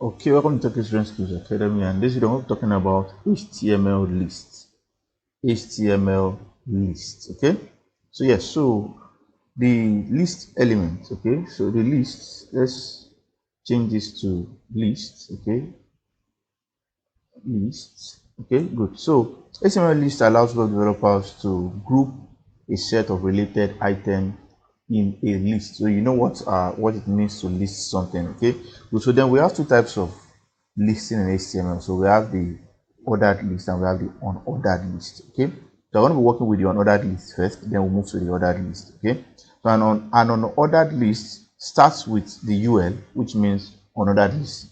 Okay, welcome to TechiesReign Skills Academy, and this video we're talking about HTML lists. HTML lists. Okay, so yes, so the list element. Okay, so the lists. Let's change this to lists. Okay, lists. Okay, good. So HTML list allows web developers to group a set of related items in a list. So you know what it means to list something. Okay, good. So then we have two types of listing in HTML. So we have the ordered list and we have the unordered list. Okay, so I want to be working with the unordered list first, then we'll move to the ordered list. Okay, so an unordered list starts with the UL, which means unordered list,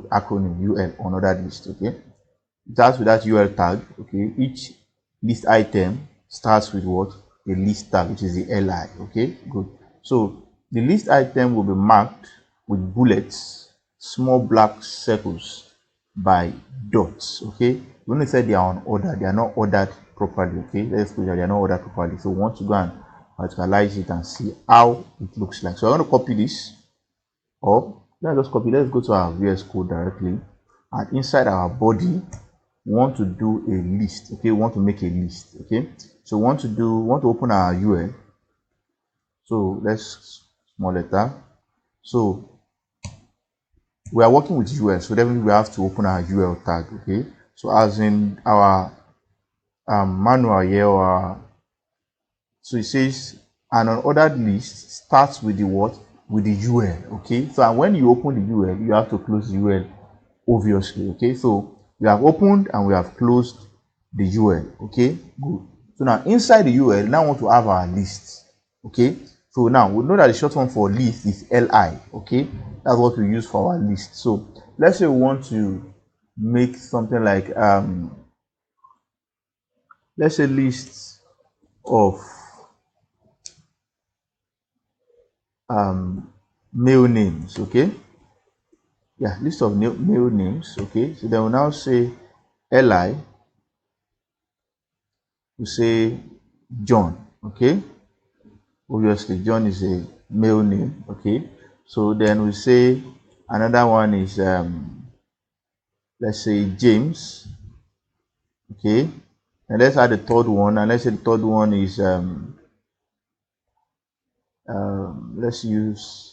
acronym UL, unordered list. Okay, it starts with that UL tag. Okay, each list item starts with what? A list tag, which is the LI. Okay, good. So the list item will be marked with bullets, small black circles by dots. Okay, when we say they are unordered, they are not ordered properly. Okay, let's put that they are not ordered properly. So we want to go and verticalize it and see how it looks like. So I want to copy this, or let's just copy. Let's go to our VS Code directly, and inside our body we want to do a list. Okay, we want to make a list. Okay, so we want to open our UL. So let's small letter. So we are working with UL, so definitely we have to open our UL tag. Okay, so as in our manual here, or so it says an unordered list starts with the what? With the UL. Okay, so and when you open the UL, you have to close the UL, obviously. Okay, so we have opened and we have closed the UL. Okay, good. So now inside the UL, now we want to have our list. Okay, so now we know that the short form for list is LI. Okay, that's what we use for our list. So let's say we want to make something like let's say list of male names. Okay, yeah, list of male names. Okay, so then we'll now say Li, we say John. Okay, obviously John is a male name. Okay, so then we say another one is let's say James. Okay, and let's add the third one, and let's say the third one is let's use